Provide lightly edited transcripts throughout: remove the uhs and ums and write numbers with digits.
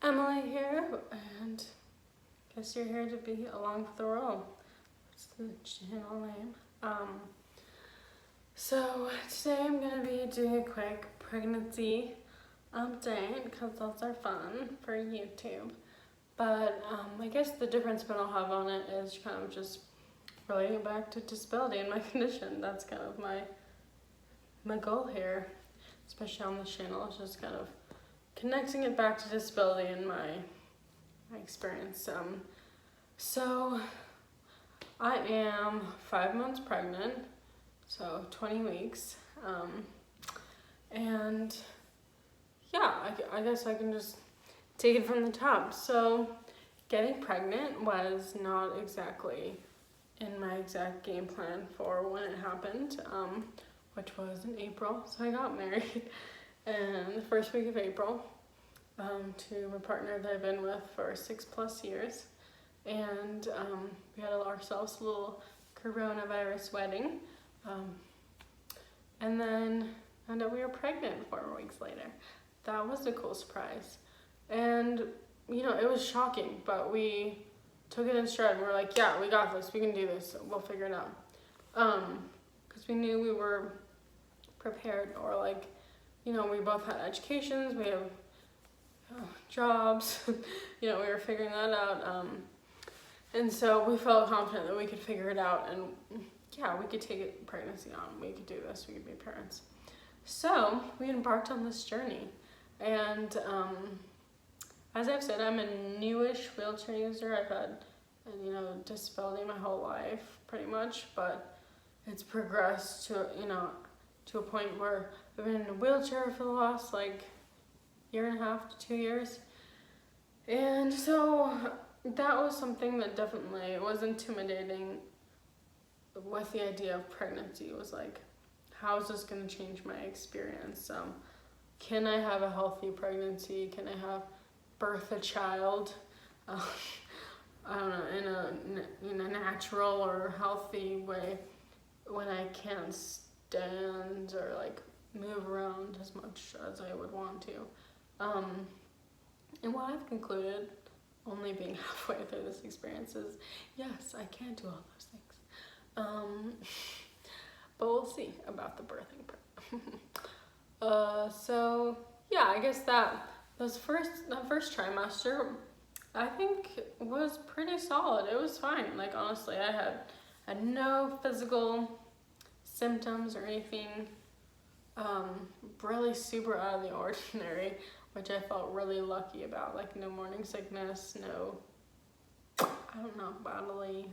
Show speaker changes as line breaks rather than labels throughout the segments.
Emily here, and guess you're here to be along for the road. That's the channel name. So today I'm gonna be doing a quick pregnancy update because those are fun for YouTube. But I guess the difference that I'll have on it is kind of just relating back to disability and my condition. That's kind of my goal here, especially on this channel, is just kind of connecting it back to disability and my experience. So I am 5 months pregnant, so 20 weeks, and yeah, I guess I can just take it from the top. So getting pregnant was not exactly in my exact game plan for when it happened, which was in April. So I got married in the first week of April to my partner that I've been with for 6+ years, and we had ourselves a little coronavirus wedding, and then found out we were pregnant 4 weeks later. That was a cool surprise, and you know, it was shocking, but we took it in stride. We were like, yeah, we got this, we can do this, we'll figure it out, because we knew we were prepared, or like, you know, we both had educations, we have jobs, you know, we were figuring that out, and so we felt confident that we could figure it out, and yeah, we could take it pregnancy on, we could do this, we could be parents. So we embarked on this journey, and as I've said, I'm a newish wheelchair user. I've had, you know, disability my whole life, pretty much, but it's progressed to, you know, to a point where I've been in a wheelchair for the last like 1.5 to 2 years. And so that was something that definitely was intimidating with the idea of pregnancy. It was like, how is this going to change my experience? Can I have a healthy pregnancy? Can I birth a child? I don't know, in a natural or healthy way, when I can't stand or like move around as much as I would want to. And what I've concluded, only being halfway through this experience, is yes, I can do all those things. But we'll see about the birthing part. So yeah, I guess that first trimester, I think, was pretty solid. It was fine. Like, honestly, I had no physical symptoms or anything really super out of the ordinary, which I felt really lucky about. Like, no morning sickness, no, I don't know, bodily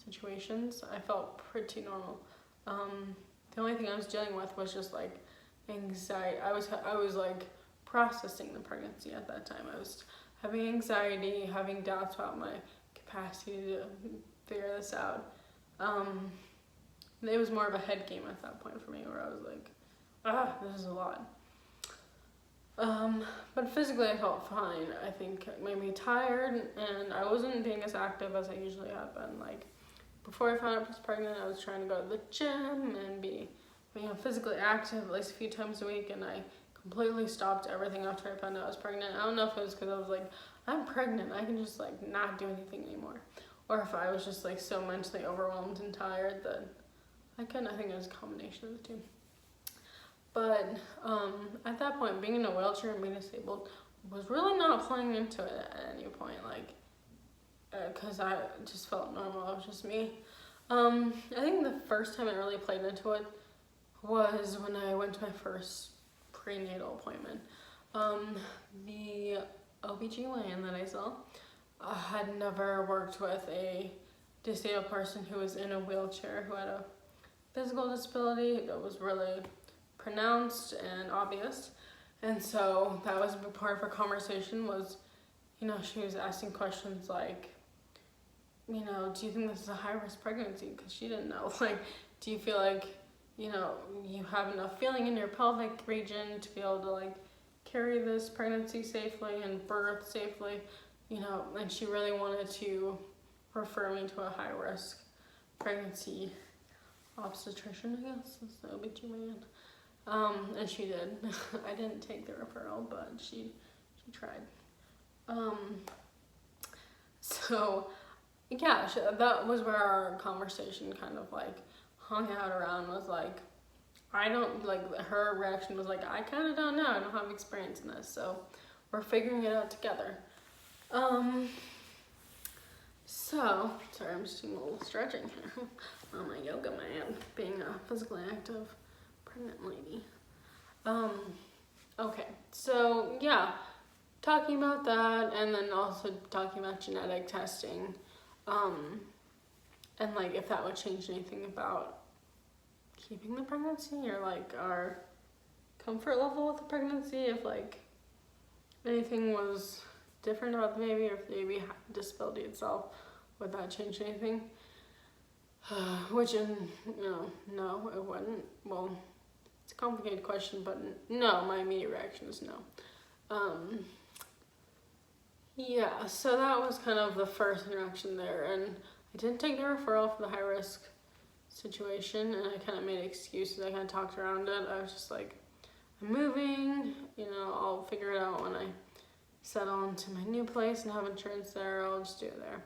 situations. I felt pretty normal. The only thing I was dealing with was just like anxiety. I was like processing the pregnancy at that time. I was having anxiety, having doubts about my capacity to figure this out. It was more of a head game at that point for me, where I was like, this is a lot. But physically I felt fine. I think it made me tired, and I wasn't being as active as I usually have been. Like, before I found out I was pregnant, I was trying to go to the gym and be, you know, physically active at least a few times a week, and I completely stopped everything after I found out I was pregnant. I don't know if it was because I was like, I'm pregnant, I can just like not do anything anymore, or if I was just like so mentally overwhelmed and tired that I couldn't. I think it was a combination of the two. But at that point, being in a wheelchair and being disabled was really not playing into it at any point, like, because I just felt normal. It was just me. I think the first time I really played into it was when I went to my first prenatal appointment. The OBGYN that I saw had never worked with a disabled person who was in a wheelchair, who had a physical disability that was really pronounced and obvious. And so that was a big part of our conversation. Was, you know, she was asking questions like, you know, do you think this is a high-risk pregnancy? Because she didn't know. Like, do you feel like, you know, you have enough feeling in your pelvic region to be able to like carry this pregnancy safely and birth safely, you know? And she really wanted to refer me to a high-risk pregnancy obstetrician, I guess, is the OBGYN. And she did. I didn't take the referral, but she tried. So yeah, that was where our conversation kind of like hung out around, was like, I don't, like, her reaction was like, I kind of don't know, I don't have experience in this, so we're figuring it out together. So, sorry, I'm just doing a little stretching here on my yoga mat, being a physically active pregnant lady. Okay, so yeah, talking about that, and then also talking about genetic testing, and like if that would change anything about keeping the pregnancy, or like our comfort level with the pregnancy, if like anything was different about the baby, or if the baby disability itself, would that change anything? Which, no, it wouldn't. Well, it's a complicated question, but no, my immediate reaction is no. Yeah, so that was kind of the first interaction there, and I didn't take the referral for the high risk situation, and I kind of made excuses. I kind of talked around it. I was just like, I'm moving, I'll figure it out when I settle into my new place and have insurance there. I'll just do it there.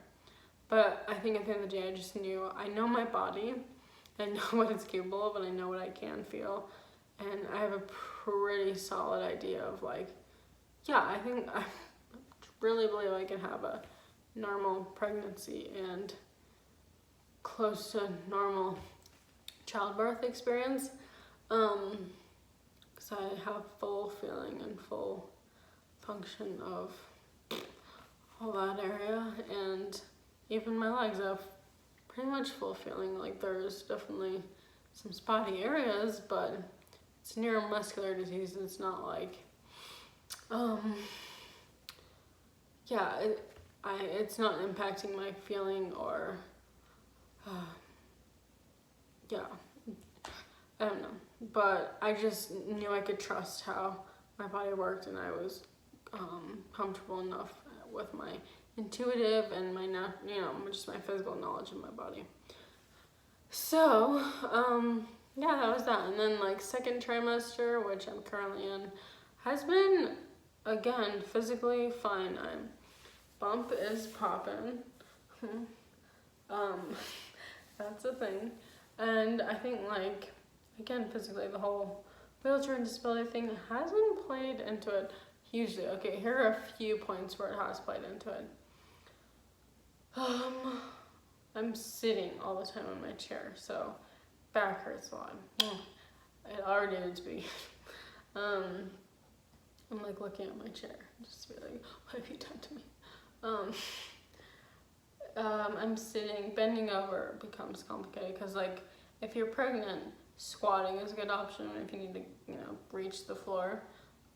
But I think at the end of the day, I just knew, I know my body, I know what it's capable of, and I know what I can feel, and I have a pretty solid idea of like, yeah, I think I really believe I can have a normal pregnancy and close to normal childbirth experience, because I have full feeling and full function of all that area, and even my legs have pretty much full feeling. Like, there's definitely some spotty areas, but it's neuromuscular disease. It's not like, it's not impacting my feeling, or, I don't know. But I just knew I could trust how my body worked, and I was comfortable enough with my intuitive and my, just my physical knowledge of my body. So, that was that. And then like second trimester, which I'm currently in, has been, again, physically fine. Bump is popping. That's a thing. And I think, like, again, physically, the whole wheelchair and disability thing hasn't played into it hugely. Okay, here are a few points where it has played into it. I'm sitting all the time in my chair, so back hurts a lot. It already did to be. I'm like looking at my chair, just to be like, what have you done to me? I'm sitting, bending over becomes complicated, because like if you're pregnant, squatting is a good option if you need to, reach the floor.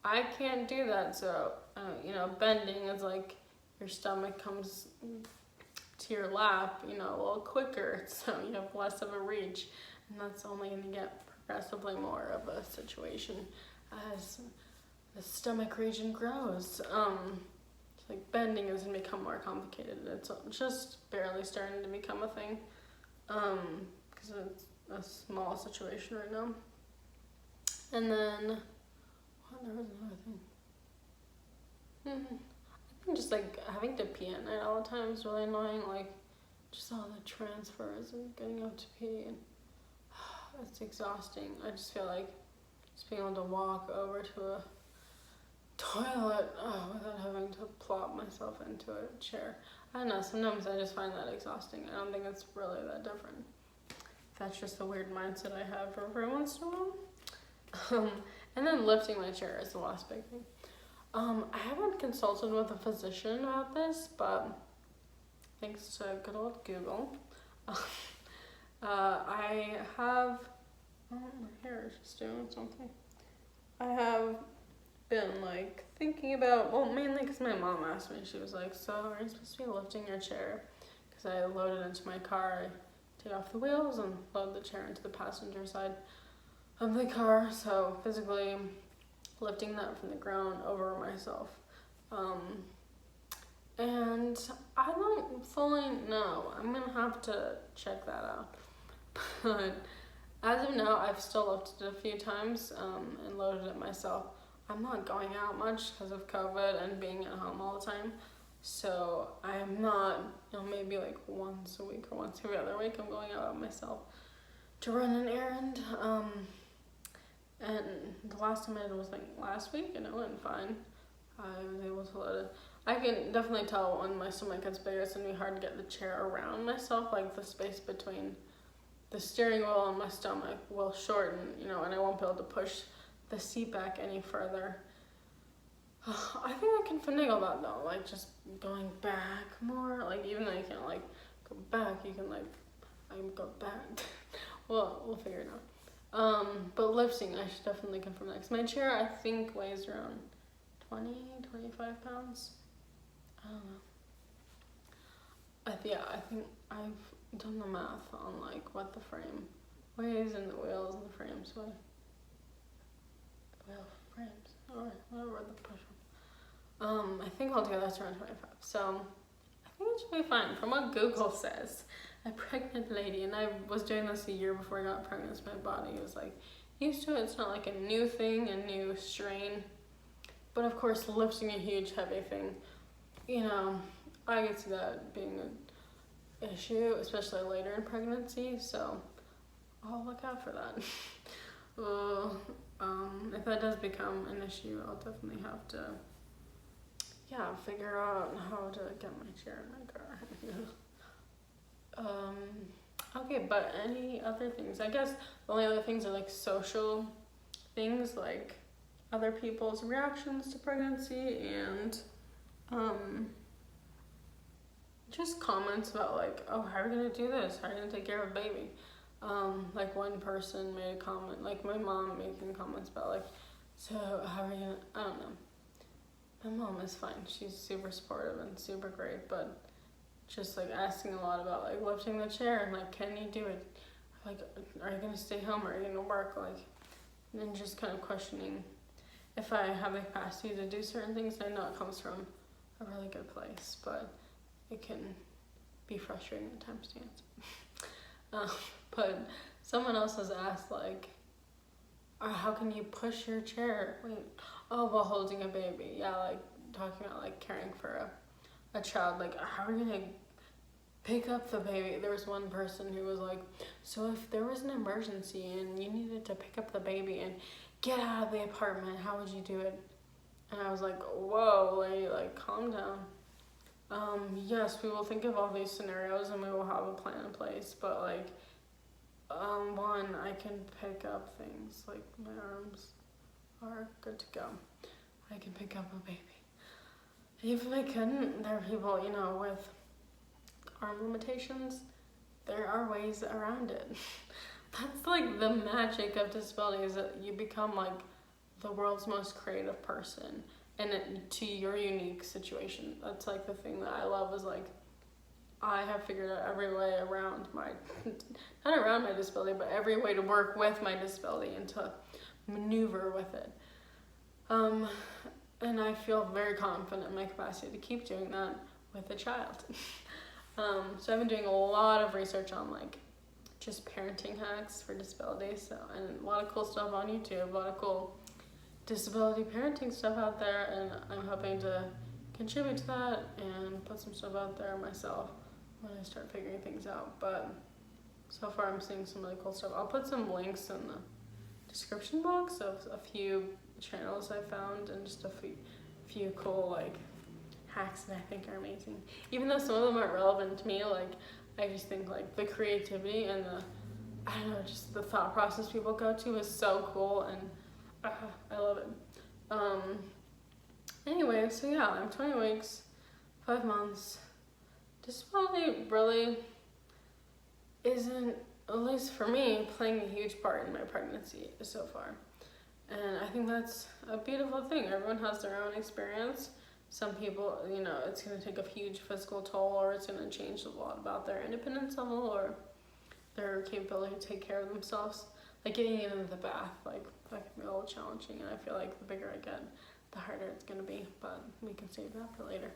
I can't do that, so bending is like your stomach comes to your lap, a little quicker, so you have less of a reach, and that's only going to get progressively more of a situation as the stomach region grows. Like bending is going to become more complicated. It's just barely starting to become a thing, because it's a small situation right now. And then, there was another thing. I think just like having to pee at night all the time is really annoying. Like just all the transfers and getting up to pee, and it's exhausting. I just feel like just being able to walk over to a toilet without having to plop myself into a chair. I don't know, sometimes I just find that exhausting. I don't think it's really that different. That's just a weird mindset I have every once in a while. And then lifting my chair is the last big thing. I haven't consulted with a physician about this, but thanks to good old Google, I have, my hair is just doing something. I have been like thinking about, mainly because my mom asked me, she was like, so are you supposed to be lifting your chair? Because I load it into my car, I take off the wheels and load the chair into the passenger side of the car, so physically lifting that from the ground over myself. And I don't fully know. I'm gonna have to check that out. But as of now, I've still lifted it a few times and loaded it myself. I'm not going out much because of COVID and being at home all the time. So I'm not, maybe like once a week or once every other week I'm going out myself to run an errand. And the last time I did was like last week and it went fine. I was able to let it, I can definitely tell when my stomach gets bigger, it's gonna be hard to get the chair around myself, like the space between the steering wheel and my stomach will shorten, and I won't be able to push the seat back any further. I think I can finagle that though, like just going back more, like even though you can't like go back, you can like, I can go back. Well, we'll figure it out. But lifting, I should definitely confirm that. 'Cause my chair, I think, weighs around 25 pounds. I don't know. I think I've done the math on like what the frame weighs and the wheels and the frames weigh. Wheel frames, or whatever the push. I think altogether that's around 25. So I think it should be fine. From what Google says, a pregnant lady, and I was doing this a year before I got pregnant, so my body was like used to it. It's not like a new thing, a new strain. But of course, lifting a huge, heavy thing, I could see that being an issue, especially later in pregnancy. So I'll look out for that. If that does become an issue, I'll definitely have to, figure out how to get my chair in my car. Okay, but any other things? I guess the only other things are like social things, like other people's reactions to pregnancy and just comments about like, oh, how are you gonna do this? How are you gonna take care of a baby? Like one person made a comment, like my mom making comments about like, so how are you gonna, I don't know. My mom is fine. She's super supportive and super great, but just like asking a lot about like lifting the chair and like, can you do it? Like, are you gonna stay home or are you gonna work? Like, and then just kind of questioning if I have the capacity to do certain things. I know it comes from a really good place, but it can be frustrating at times to answer. But someone else has asked like, how can you push your chair? While holding a baby. Yeah, like talking about like caring for a child. Like, how are you gonna pick up the baby? There was one person who was like, so if there was an emergency and you needed to pick up the baby and get out of the apartment, how would you do it? And I was like, whoa, lady, like calm down. Yes, we will think of all these scenarios and we will have a plan in place, but like, one, I can pick up things, like my arms are good to go. I can pick up a baby. Even if I couldn't, there are people, with arm limitations, there are ways around it. That's like the magic of disability, is that you become like the world's most creative person and to your unique situation. That's like the thing that I love, is like I have figured out every way around not around my disability, but every way to work with my disability and to maneuver with it. And I feel very confident in my capacity to keep doing that with a child. So I've been doing a lot of research on like just parenting hacks for disabilities, and a lot of cool stuff on YouTube, a lot of cool disability parenting stuff out there, and I'm hoping to contribute to that and put some stuff out there myself when I start figuring things out. But so far I'm seeing some really cool stuff. I'll put some links in the description box of a few channels I found and just a few cool like hacks that I think are amazing. Even though some of them aren't relevant to me, like I just think like the creativity and just the thought process people go to is so cool, and I love it. Anyway, so yeah, I'm 20 weeks, 5 months. Disability really isn't, at least for me, playing a huge part in my pregnancy so far. And I think that's a beautiful thing. Everyone has their own experience. Some people, it's going to take a huge physical toll, or it's going to change a lot about their independence level or their capability to take care of themselves. Like getting into the bath, like that can be a little challenging, and I feel like the bigger I get, the harder it's going to be, but we can save that for later.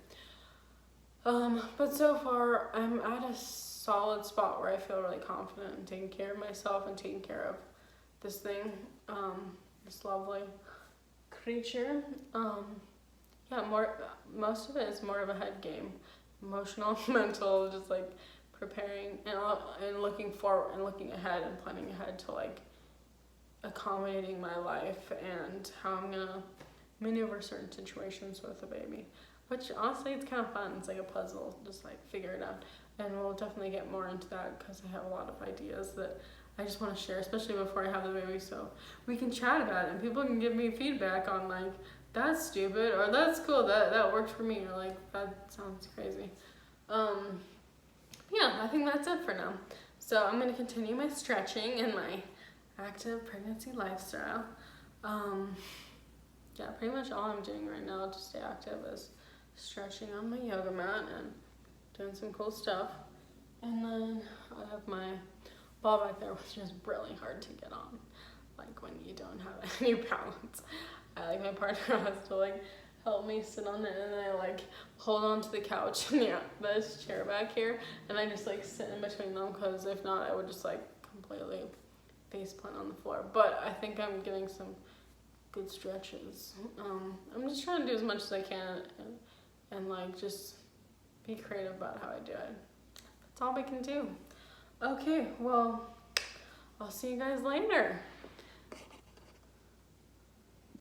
But so far, I'm at a solid spot where I feel really confident in taking care of myself and taking care of this thing, this lovely creature. Yeah, most of it is more of a head game, emotional, mental, just like preparing and looking forward and looking ahead and planning ahead to like accommodating my life and how I'm gonna maneuver certain situations with a baby. Which honestly, it's kind of fun. It's like a puzzle, just like figure it out. And we'll definitely get more into that because I have a lot of ideas that I just want to share, especially before I have the baby, so we can chat about it and people can give me feedback on like, that's stupid, or that's cool, that worked for me, or like, that sounds crazy. Yeah, I think that's it for now. So I'm going to continue my stretching and my active pregnancy lifestyle. Yeah, pretty much all I'm doing right now to stay active is stretching on my yoga mat and doing some cool stuff. And then I have my ball back there, which is really hard to get on, like when you don't have any balance. Like my partner has to like help me sit on it, and then I like hold on to the couch and yeah, this chair back here, and I just like sit in between them because if not, I would just like completely face plant on the floor. But I think I'm getting some good stretches. I'm just trying to do as much as I can and like just be creative about how I do it. That's all we can do. Okay, well, I'll see you guys later.